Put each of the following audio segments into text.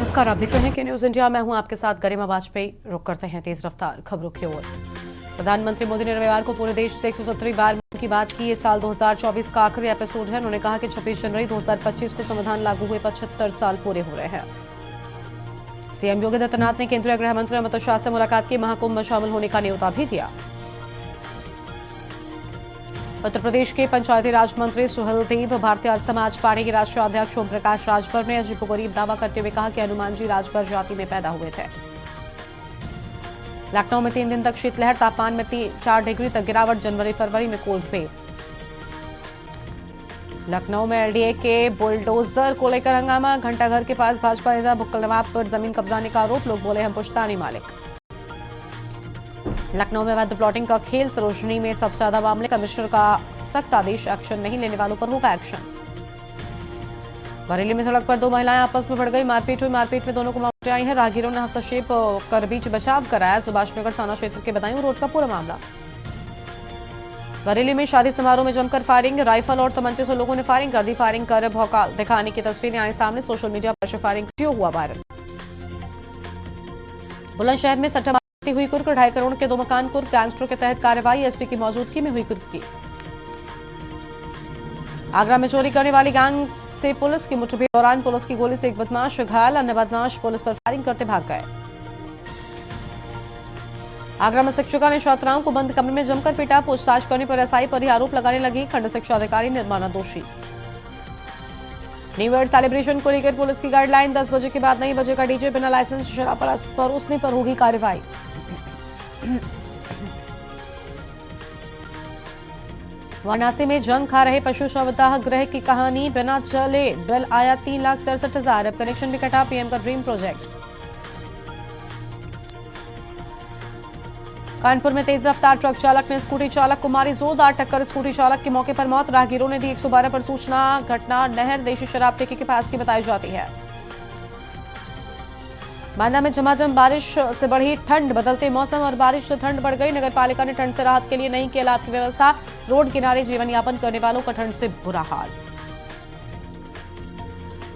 नमस्कार, आप देख रहे हैं कि न्यूज इंडिया। मैं हूं आपके साथ गरिमा वाजपेयी। रुक करते हैं तेज रफ्तार खबरों की ओर। प्रधानमंत्री मोदी ने रविवार को पूरे देश से 170वीं बार मन की बात की। ये साल 2024 का आखिरी एपिसोड है। उन्होंने कहा कि 26 जनवरी 2025 को संविधान लागू हुए 75 साल पूरे हो रहे हैं। सीएम योगी आदित्यनाथ ने केंद्रीय गृह मंत्री अमित शाह से मुलाकात की। महाकुंभ में शामिल होने का न्योता भी दिया। उत्तर प्रदेश के पंचायती राज मंत्री सुहेल देव, भारतीय समाज पार्टी के राष्ट्रीय अध्यक्ष ओम प्रकाश राजभर ने अजीबोगरीब दावा करते हुए कहा कि हनुमान जी राजभर जाति में पैदा हुए थे। लखनऊ में 3 दिन तक शीतलहर, तापमान में 4 डिग्री तक गिरावट। जनवरी फरवरी में कोल्ड वेव। लखनऊ में एलडीए के बुलडोजर को लेकर हंगामा। घंटाघर के पास भाजपा नेता बुक्कल नवाब पर जमीन कब्जाने का आरोप। लोग बोले हम पुश्तैनी मालिक। लखनऊ में अवैध प्लॉटिंग का खेल। सरोजनी में सबसे ज्यादा मामले। कमिश्नर का सख्त आदेश, एक्शन नहीं लेने वालों पर होगा एक्शन। बरेली में सड़क पर 2 महिलाएं आपस में भिड़ गई, मारपीट हुई। मारपीट में दोनों को मौत आई है। राहगीरों ने हस्तक्षेप कर बीच बचाव कराया। सुभाष नगर थाना क्षेत्र के बदायूं रोड का पूरा मामला। बरेली में शादी समारोह में जमकर फायरिंग। राइफल और तमंचे से लोगों ने फायरिंग कर दी। फायरिंग कर भौकाल दिखाने की तस्वीरें आई सामने। सोशल मीडिया पर फायरिंग वीडियो हुआ वायरल। बुलंदशहर में सट्टा हुई कुर्क। 2.5 करोड़ के 2 मकान कुर्क। गैंगस्टर के तहत कार्रवाई। एसपी की मौजूदगी में हुई कुर्क की। आगरा में चोरी करने वाली गैंग से पुलिस की मुठभेड़ दौरान पुलिस की गोली से एक बदमाश घायल। अन्य बदमाश पुलिस पर फायरिंग करते भाग गए। आगरा में शिक्षिका ने छात्राओं को बंद कमरे में जमकर पीटा। पूछताछ करने पर एसआई पर ही आरोप लगाने लगी। खंड शिक्षा अधिकारी ने माना दोषी। न्यू ईयर सेलिब्रेशन को लेकर पुलिस की गाइडलाइन। 10 बजे के बाद नहीं बजेगा डीजे। बिना लाइसेंस शराब परोसने पर होगी कार्रवाई। वाराणसी में जंग खा रहे पशु शवदाह गृह की कहानी। बिना चले बिल आया 3,67,000। अब कनेक्शन भी कटा। पीएम का ड्रीम प्रोजेक्ट। कानपुर में तेज रफ्तार ट्रक चालक ने स्कूटी चालक को मारी जोरदार टक्कर। स्कूटी चालक की मौके पर मौत। राहगीरों ने दी 112 पर सूचना। घटना नहर देशी शराब ठेके के पास की बताई जाती है। बांदा में झमाझम बारिश से बढ़ी ठंड। बदलते मौसम और बारिश से ठंड बढ़ गई। नगर पालिका ने ठंड से राहत के लिए नहीं की अलाव की व्यवस्था। रोड किनारे जीवन यापन करने वालों का ठंड से बुरा हाल।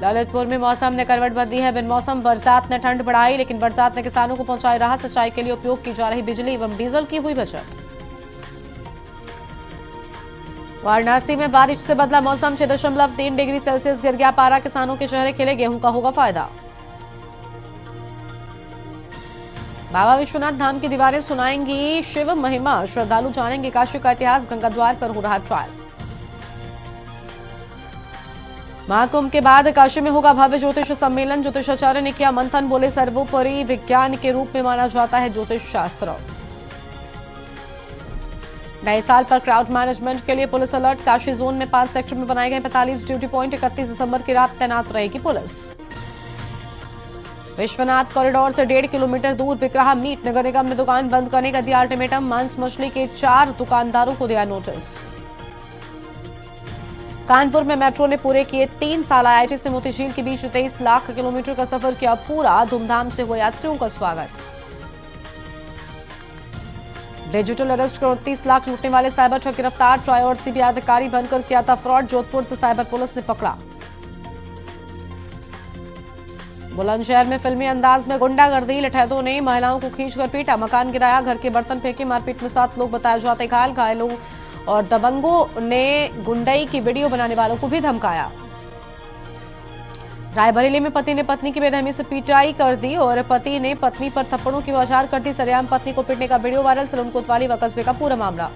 ललितपुर में मौसम ने करवट बदली है। बिन मौसम बरसात ने ठंड बढ़ाई, लेकिन बरसात ने किसानों को पहुंचाई राहत। सिंचाई के लिए उपयोग की जा रही बिजली एवं डीजल की हुई बचत। वाराणसी में बारिश से बदला मौसम। 6.3 डिग्री सेल्सियस गिर गया पारा। किसानों के चेहरे खिले। गेहूं का होगा फायदा। बाबा विश्वनाथ धाम की दीवारें सुनाएंगी शिव महिमा। श्रद्धालु जानेंगे काशी का इतिहास। गंगा द्वार पर हो रहा ट्रायल। महाकुंभ के बाद काशी में होगा भव्य ज्योतिष सम्मेलन। ज्योतिषाचार्य ने किया मंथन। बोले सर्वोपरि विज्ञान के रूप में माना जाता है ज्योतिष शास्त्र। नए साल पर क्राउड मैनेजमेंट के लिए पुलिस अलर्ट। काशी जोन में 5 सेक्टर में बनाए गए 45 ड्यूटी पॉइंट। 31 दिसंबर की रात तैनात रहेगी पुलिस। विश्वनाथ कॉरिडोर से 1.5 किलोमीटर दूर बिक रहा मीट। नगर निगम ने दुकान बंद करने का दिया अल्टीमेटम। मांस मछली के 4 दुकानदारों को दिया नोटिस। कानपुर में मेट्रो ने पूरे किए 3 साल। आईआईटी से मोतीझील के बीच 23 लाख किलोमीटर का सफर किया पूरा। धूमधाम से हुआ यात्रियों का स्वागत। डिजिटल अरेस्ट कर 29 लाख लूटने वाले साइबर ठग गिरफ्तार। ट्राई और सीबीआई अधिकारी बनकर किया था फ्रॉड। जोधपुर से साइबर पुलिस ने पकड़ा। बुलंदशहर में फिल्मी अंदाज में गुंडागर्दी। लठैतों ने महिलाओं को खींचकर पीटा, मकान गिराया, घर के बर्तन फेंके। मारपीट में 7 लोग बताए जाते घायल। घायलों और दबंगों ने गुंडई की वीडियो बनाने वालों को भी धमकाया। रायबरेली में पति ने पत्नी की बेरहमी से पिटाई कर दी और पति ने पत्नी पर थप्पड़ों की बौछार कर दी। सरेआम पत्नी को पीटने का वीडियो वायरल। सलून कोतवाली व कस्बे का पूरा मामला।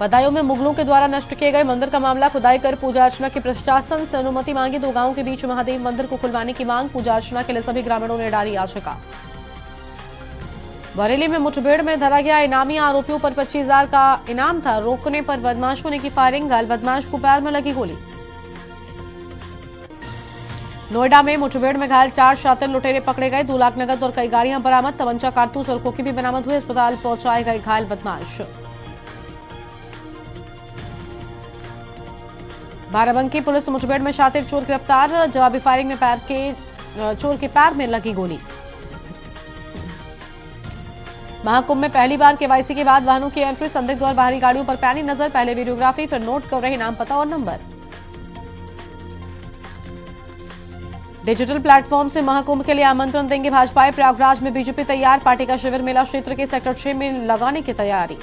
बदायूं में मुगलों के द्वारा नष्ट किए गए मंदिर का मामला। खुदाई कर पूजा अर्चना की प्रशासन से अनुमति मांगी। 2 गांवों के बीच महादेव मंदिर को खुलवाने की मांग। पूजा अर्चना के लिए सभी ग्रामीणों ने डाली याचिका। बरेली में मुठभेड़ में धरा गया इनामी। आरोपियों पर 25,000 का इनाम था। रोकने पर बदमाशों ने की फायरिंग। घायल बदमाश को पैर में लगी गोली। नोएडा में मुठभेड़ में घायल 4 शातिर लुटेरे पकड़े गए। 2 लाख नकद और कई गाड़ियां बरामद। तमंचा, कारतूस और खोखी भी बरामद हुए। अस्पताल पहुंचाए गए घायल बदमाश। बाराबंकी पुलिस मुठभेड़ में शातिर चोर गिरफ्तार। जवाबी फायरिंग में चोर के पैर में लगी गोली। महाकुंभ में पहली बार केवाईसी के बाद वाहनों की एंट्री। संदिग्ध और बाहरी गाड़ियों पर पैनी नजर। पहले वीडियोग्राफी, फिर नोट कर रहे नाम, पता और नंबर। डिजिटल प्लेटफॉर्म से महाकुंभ के लिए आमंत्रण देंगे भाजपा। प्रयागराज में बीजेपी तैयार, पार्टी का शिविर मेला क्षेत्र के सेक्टर 6 में लगाने की तैयारी।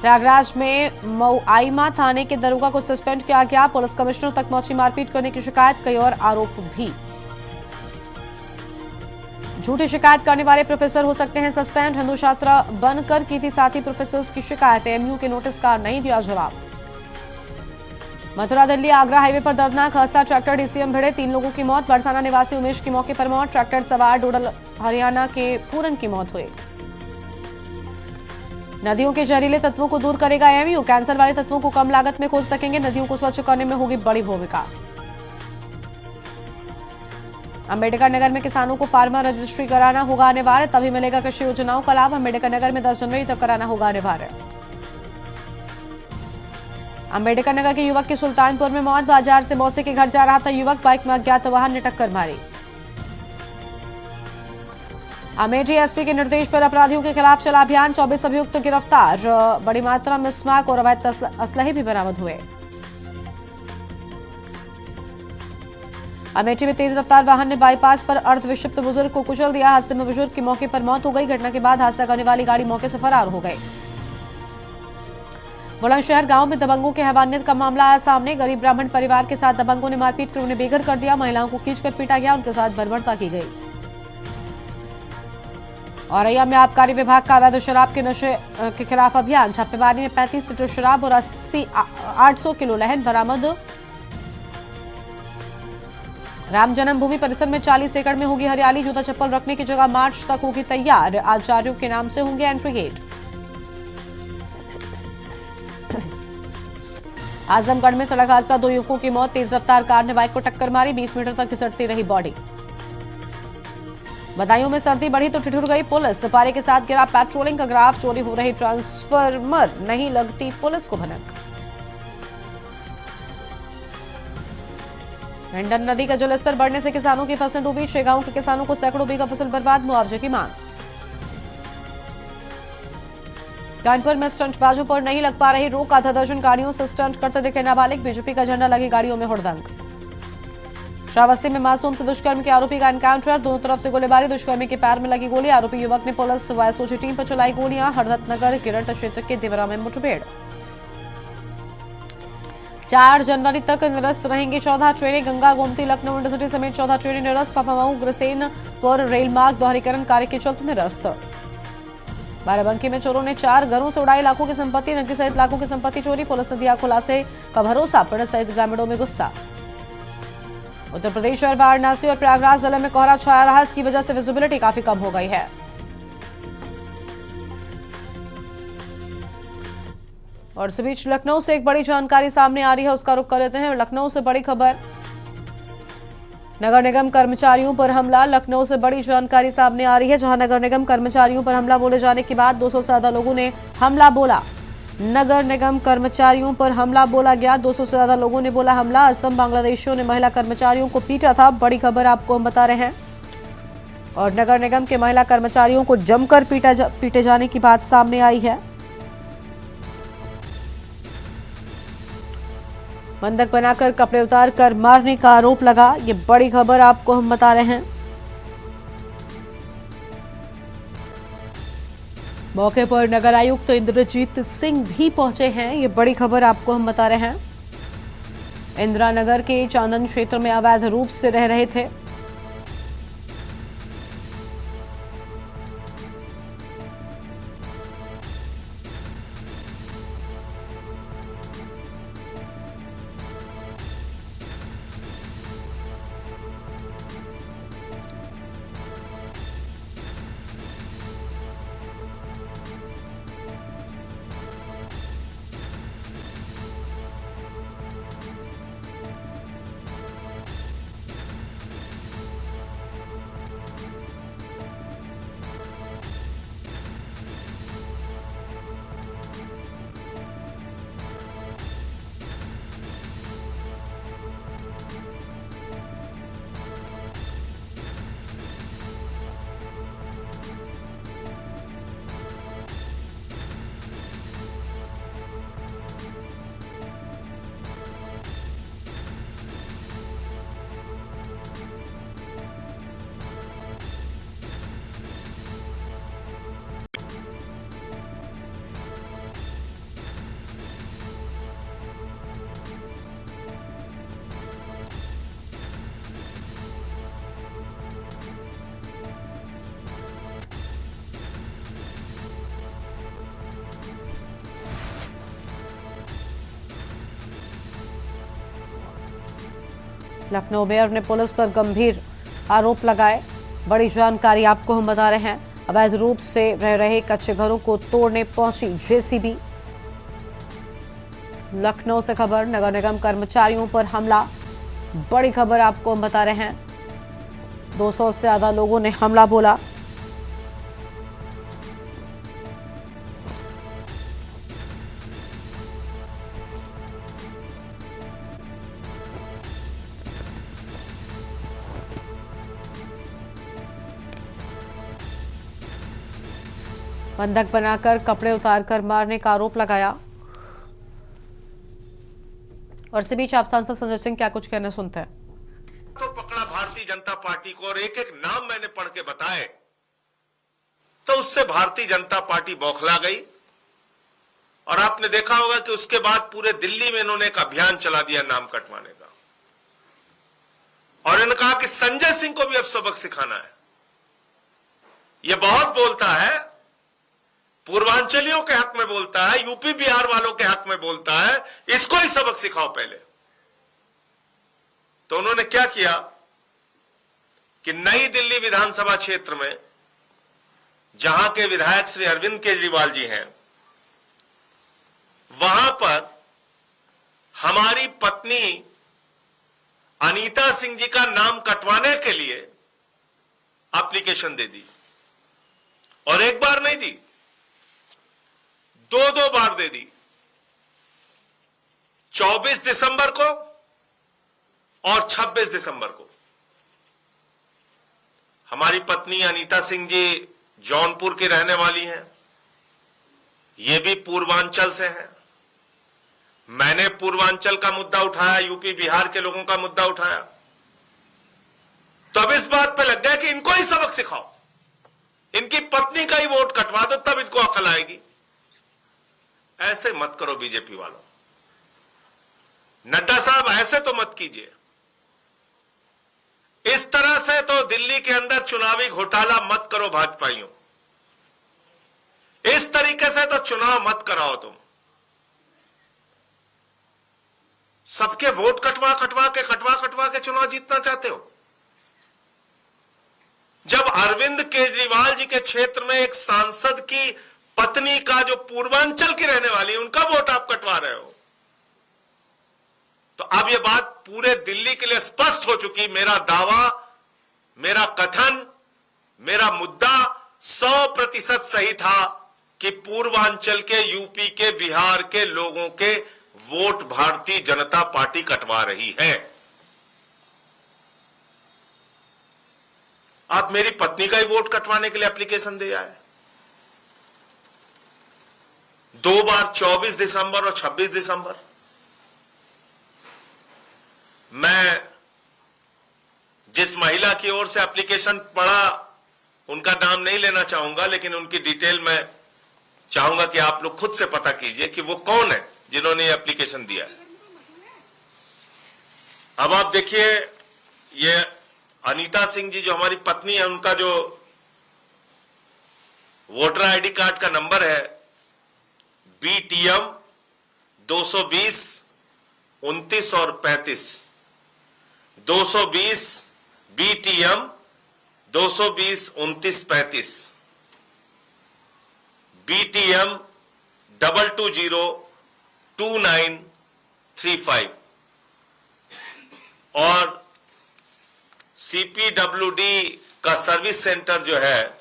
प्रयागराज में मऊआइमा थाने के दरोगा को सस्पेंड किया गया। पुलिस कमिश्नर तक पहुंची मारपीट करने की शिकायत, कई और आरोप भी। झूठी शिकायत करने वाले प्रोफेसर हो सकते हैं सस्पेंड। हिंदू छात्रा बनकर की थी साथी प्रोफेसर की शिकायत, एमयू के नोटिस का नहीं दिया जवाब। मथुरा दिल्ली आगरा हाईवे पर दर्दनाक हादसा, ट्रैक्टर डीसीएम भिड़े, 3 लोगों की मौत। बरसाना निवासी उमेश की मौके पर मौत। ट्रैक्टर सवार डोडल हरियाणा के पूरन की मौत हुई। नदियों के जहरीले तत्वों को दूर करेगा एमयू, कैंसर वाले तत्वों को कम लागत में खोज सकेंगे। नदियों को स्वच्छ करने में होगी बड़ी भूमिका। अंबेडकर नगर में किसानों को फार्मर रजिस्ट्री कराना होगा अनिवार्य, तभी मिलेगा कृषि योजनाओं का लाभ। अंबेडकर नगर में 10 जनवरी तक कराना होगा अनिवार्य। अंबेडकर नगर के युवक की सुल्तानपुर में मौत, बाजार से मौसी के घर जा रहा था युवक, बाइक में अज्ञात वाहन ने टक्कर मारी। अमेठी एसपी के निर्देश पर अपराधियों के खिलाफ चला अभियान, 24 अभियुक्त गिरफ्तार। बड़ी मात्रा में स्मैक और अवैध असलहे भी बरामद हुए। अमेठी में तेज रफ्तार वाहन ने बाईपास पर अर्धविक्षिप्त बुजुर्ग को कुचल दिया। हादसे में बुजुर्ग की मौके पर मौत हो गई। घटना के बाद हादसा करने वाली गाड़ी मौके से फरार हो गई। बुलंदशहर गांव में दबंगों के हैवानियत का मामला आया सामने। गरीब ब्राह्मण परिवार के साथ दबंगों ने मारपीट कर उन्हें बेघर कर दिया। महिलाओं को खींचकर पीटा गया, उनके साथ बर्बरता की गई। औरैया में आबकारी विभाग का अवैध शराब के नशे के खिलाफ अभियान, छापेमारी में 35 लीटर शराब और 800 किलो लहन बरामद। राम जन्मभूमि परिसर में 40 एकड़ में होगी हरियाली, जूता चप्पल रखने की जगह मार्च तक होगी तैयार। आचार्यों के नाम से होंगे एंट्री गेट। आजमगढ़ में सड़क हादसा, 2 युवकों की मौत, तेज रफ्तार कार ने बाइक को टक्कर मारी, 20 मीटर तक घिसटती रही बॉडी। बदायूं में सर्दी बढ़ी तो ठिठुर गई पुलिस, सपारे के साथ गिरा पेट्रोलिंग का ग्राफ, चोरी हो रही ट्रांसफार्मर, नहीं लगती पुलिस को भनक। मेंढन नदी का जलस्तर बढ़ने से किसानों की फसलें डूबी, 6 गांवों के किसानों को सैकड़ों बीघा फसल बर्बाद, मुआवजे की मांग। कानपुर में स्टंटबाजों पर नहीं लग पा रही रोक, आधा दर्जन गाड़ियों से स्टंट करते दिखे नाबालिग, बीजेपी का झंडा लगी गाड़ियों में हुड़दंग। श्रावस्ती में मासूम से दुष्कर्म के आरोपी का एनकाउंटर, दोनों तरफ से गोलीबारी, दुष्कर्मी के पैर में लगी गोली, आरोपी युवक ने पुलिस व एसओजी टीम पर चलाई गोलियां। हरदत्तनगर किरट क्षेत्र के देवरा में मुठभेड़। 4 जनवरी तक निरस्त रहेंगी 14 ट्रेनें, गंगा गोमती लखनऊ इंटरसिटी समेत 14 ट्रेनें निरस्त। पापामाऊ ग्रसेनपुर रेल मार्ग दोहरीकरण कार्य के चलते निरस्त। बाराबंकी में चोरों ने 4 घरों से उड़ाई लाखों की संपत्ति, नकदी सहित लाखों की संपत्ति चोरी, पुलिस ने दिया खुलासे का भरोसा, पीड़ित सहित ग्रामीणों में गुस्सा। उत्तर प्रदेश और वाराणसी और प्रयागराज जिले में कोहरा छाया रहा, इसकी वजह से विजिबिलिटी काफी कम हो गई है। और इस बीच लखनऊ से एक बड़ी जानकारी सामने आ रही है, उसका रुख कर लेते हैं। लखनऊ से बड़ी खबर, नगर निगम कर्मचारियों पर हमला। लखनऊ से बड़ी जानकारी सामने आ रही है, जहां नगर निगम कर्मचारियों पर हमला बोले जाने के बाद 200 से ज्यादा लोगों ने हमला बोला। नगर निगम कर्मचारियों पर हमला बोला गया, 200 से ज्यादा लोगों ने बोला हमला। असम बांग्लादेशियों ने महिला कर्मचारियों को पीटा था, बड़ी खबर आपको हम बता रहे हैं। और नगर निगम के महिला कर्मचारियों को जमकर पीटे जाने की बात सामने आई है। बंधक बनाकर कपड़े उतार कर मारने का आरोप लगा, ये बड़ी खबर आपको हम बता रहे हैं। मौके पर नगर आयुक्त इंद्रजीत सिंह भी पहुंचे हैं, ये बड़ी खबर आपको हम बता रहे हैं। इंदिरा नगर के चांदन क्षेत्र में अवैध रूप से रह रहे थे। लखनऊ मेयर ने पुलिस पर गंभीर आरोप लगाए। बड़ी जानकारी आपको हम बता रहे हैं। अवैध रूप से रह रहे कच्चे घरों को तोड़ने पहुंची जेसीबी। लखनऊ से खबर, नगर निगम कर्मचारियों पर हमला। बड़ी खबर आपको हम बता रहे हैं। 200 से ज्यादा लोगों ने हमला बोला। बंधक बनाकर कपड़े उतारकर मारने का आरोप लगाया। और इसी बीच आप सांसद संजय सिंह क्या कुछ कहना सुनते हैं। तो पकड़ा भारतीय जनता पार्टी को और एक एक नाम मैंने पढ़ के बताए, तो उससे भारतीय जनता पार्टी बौखला गई। और आपने देखा होगा कि उसके बाद पूरे दिल्ली में इन्होंने एक अभियान चला दिया नाम कटवाने का। और इन्होंने कहा कि संजय सिंह को भी अब सबक सिखाना है। यह बहुत बोलता है, पूर्वांचलियों के हक में बोलता है, यूपी बिहार वालों के हक में बोलता है, इसको ही सबक सिखाओ पहले। तो उन्होंने क्या किया कि नई दिल्ली विधानसभा क्षेत्र में, जहां के विधायक श्री अरविंद केजरीवाल जी हैं, वहां पर हमारी पत्नी अनीता सिंह जी का नाम कटवाने के लिए एप्लीकेशन दे दी। और एक बार नहीं दी, दो बार दे दी। 24 दिसंबर को और 26 दिसंबर को। हमारी पत्नी अनीता सिंह जी जौनपुर की रहने वाली हैं, ये भी पूर्वांचल से हैं। मैंने पूर्वांचल का मुद्दा उठाया, यूपी बिहार के लोगों का मुद्दा उठाया। तो अब इस बात पे लग गया कि इनको ही सबक सिखाओ, इनकी पत्नी का ही वोट कटवा दो, तब इनको अकल आएगी। ऐसे मत करो बीजेपी वालों। नड्डा साहब ऐसे तो मत कीजिए। इस तरह से तो दिल्ली के अंदर चुनावी घोटाला मत करो भाजपाइयों। इस तरीके से तो चुनाव मत कराओ तुम। सबके वोट कटवा कटवा के चुनाव जीतना चाहते हो। जब अरविंद केजरीवाल जी के क्षेत्र में एक सांसद की पत्नी का, जो पूर्वांचल की रहने वाली है, उनका वोट आप कटवा रहे हो, तो अब यह बात पूरे दिल्ली के लिए स्पष्ट हो चुकी। मेरा दावा, मेरा कथन, मेरा मुद्दा 100% सही था कि पूर्वांचल के, यूपी के, बिहार के लोगों के वोट भारतीय जनता पार्टी कटवा रही है। आप मेरी पत्नी का ही वोट कटवाने के लिए एप्लीकेशन दे आए। 2 बार, 24 दिसंबर और 26 दिसंबर। मैं जिस महिला की ओर से एप्लीकेशन पढ़ा, उनका नाम नहीं लेना चाहूंगा, लेकिन उनकी डिटेल मैं चाहूंगा कि आप लोग खुद से पता कीजिए कि वो कौन है जिन्होंने ये एप्लीकेशन दिया है। अब आप देखिए, ये अनीता सिंह जी जो हमारी पत्नी है, उनका जो वोटर आईडी कार्ड का नंबर है BTM 220 29 और 35। 220 BTM 220 29 35, BTM 220 2935 और CPWD का सर्विस सेंटर जो है,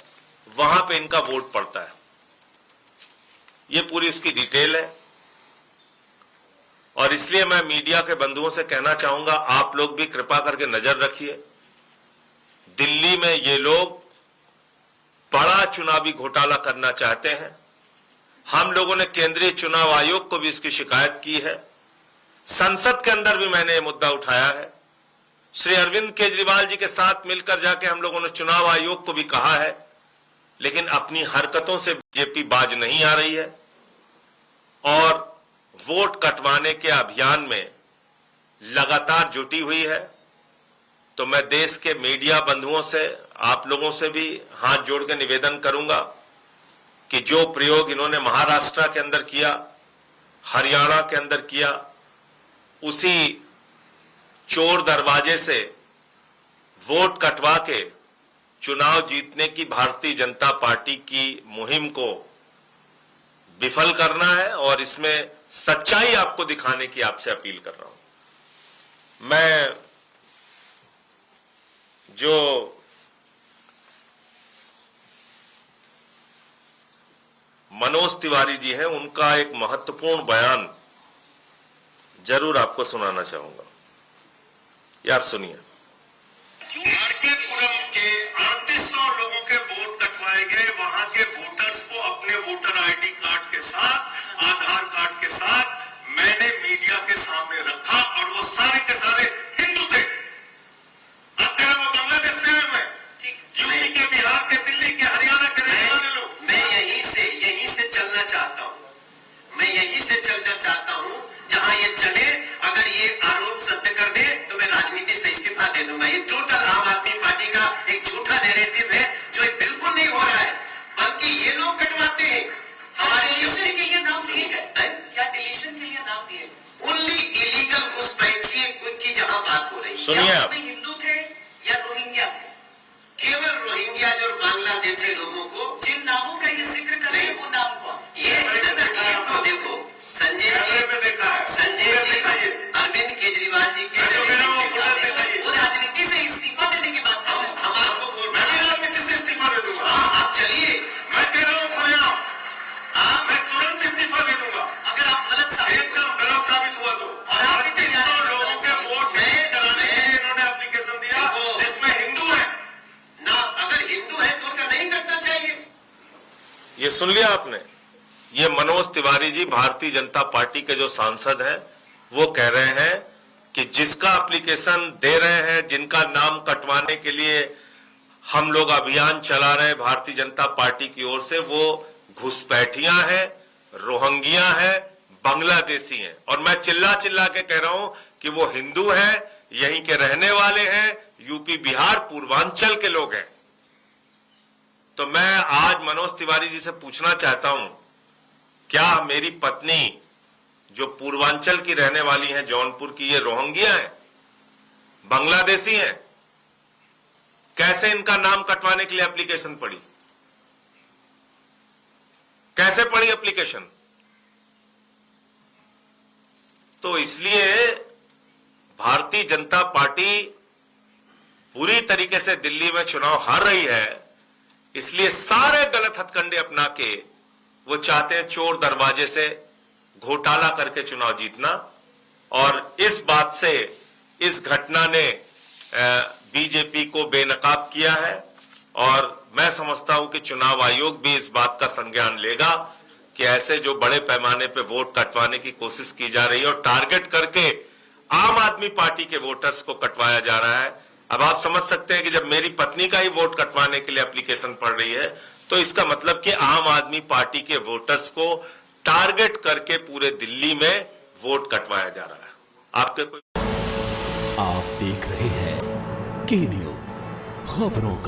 वहां पे इनका वोट पड़ता है। ये पूरी इसकी डिटेल है। और इसलिए मैं मीडिया के बंधुओं से कहना चाहूंगा, आप लोग भी कृपा करके नजर रखिए। दिल्ली में ये लोग बड़ा चुनावी घोटाला करना चाहते हैं। हम लोगों ने केंद्रीय चुनाव आयोग को भी इसकी शिकायत की है। संसद के अंदर भी मैंने ये मुद्दा उठाया है। श्री अरविंद केजरीवाल जी के साथ मिलकर जाके हम लोगों ने चुनाव आयोग को भी कहा है, लेकिन अपनी हरकतों से बीजेपी बाज नहीं आ रही है और वोट कटवाने के अभियान में लगातार जुटी हुई है। तो मैं देश के मीडिया बंधुओं से, आप लोगों से भी हाथ जोड़ के निवेदन करूंगा कि जो प्रयोग इन्होंने महाराष्ट्र के अंदर किया, हरियाणा के अंदर किया, उसी चोर दरवाजे से वोट कटवा के चुनाव जीतने की भारतीय जनता पार्टी की मुहिम को विफल करना है और इसमें सच्चाई आपको दिखाने की आपसे अपील कर रहा हूं। मैं जो मनोज तिवारी जी हैं उनका एक महत्वपूर्ण बयान जरूर आपको सुनाना चाहूंगा। ये आप सुनिए। आरकेपुरम के 3800 लोगों के वोट कटवाए गए। वहां के वोटर्स को अपने वोटर आईडी कार्ड के साथ, आधार कार्ड के साथ मैंने मीडिया के सामने रखा और वो सारे के सारे हिंदू थे। अब कह रहा वो बांग्लादेश से आए हुए, यूपी के, बिहार के, दिल्ली के, हरियाणा के रहने वाले लोग। मैं यहीं से चलना चाहता हूं। मैं यहीं से चलना चाहता हूं जहां ये चले। अगर ये आरोप सत्य कर दे तो मैं राजनीति से इस्तीफा दे दूंगा। ये टोटल आम आदमी पार्टी का एक झूठा नैरेटिव है जो बिल्कुल नहीं हो रहा है, बल्कि ये लोग कटवाते हैं। हमारे डिलीशन के लिए नाम दिए गए, क्या डिलीशन के लिए नाम दिए गए? ओनली इलीगल घुसपैठिए की जहां बात हो रही है, सुनिए, उसमें हिंदू थे या रोहिंग्या थे? केवल रोहिंग्या और बांग्लादेशी लोगों को जिन नामों का ये जिक्र कर रहे हैं वो नाम कौन? ये तो देखो संजय जी, अरविंद केजरीवाल जी के वो राजनीति से इस्तीफा देने की बात कर रहे हैं। हम आपको बोल रहे हैं राजनीति से इस्तीफा दे दूंगा। आप चलिए, मैं कह रहा हूं खुलेआम, मैं तुरंत इस्तीफा दे दूंगा अगर आप एकदम गलत साबित हुआ तो। और आप 3800 लोगों के वोट कराने के लिए इन्होंने एप्लीकेशन दिया जिसमें हिंदू है ना। अगर हिंदू है तो उनका नहीं करना चाहिए। ये सुन लिया आपने। ये मनोज तिवारी जी भारतीय जनता पार्टी के जो सांसद हैं वो कह रहे हैं कि जिसका एप्लीकेशन दे रहे हैं, जिनका नाम कटवाने के लिए हम लोग अभियान चला रहे हैं भारतीय जनता पार्टी की ओर से, वो घुसपैठियां हैं, रोहिंग्या हैं, बांग्लादेशी हैं। और मैं चिल्ला चिल्ला के कह रहा हूं कि वो हिंदू हैं, यहीं के रहने वाले हैं, यूपी, बिहार, पूर्वांचल के लोग हैं। तो मैं आज मनोज तिवारी जी से पूछना चाहता हूं, क्या मेरी पत्नी जो पूर्वांचल की रहने वाली हैं, जौनपुर की, ये रोहिंग्या हैं, बांग्लादेशी हैं? कैसे इनका नाम कटवाने के लिए एप्लीकेशन पड़ी? कैसे पड़ी एप्लीकेशन? तो इसलिए भारतीय जनता पार्टी पूरी तरीके से दिल्ली में चुनाव हार रही है, इसलिए सारे गलत हथकंडे अपना के वो चाहते हैं चोर दरवाजे से घोटाला करके चुनाव जीतना। और इस बात से, इस घटना ने बीजेपी को बेनकाब किया है और मैं समझता हूं कि चुनाव आयोग भी इस बात का संज्ञान लेगा कि ऐसे जो बड़े पैमाने पे वोट कटवाने की कोशिश की जा रही है और टारगेट करके आम आदमी पार्टी के वोटर्स को कटवाया जा रहा है। अब आप समझ सकते हैं कि जब मेरी पत्नी का ही वोट कटवाने के लिए एप्लीकेशन पड़ रही है तो इसका मतलब कि आम आदमी पार्टी के वोटर्स को टारगेट करके पूरे दिल्ली में वोट कटवाया जा रहा है। आपके कोई आप देख रहे हैं के न्यूज़, खबरों का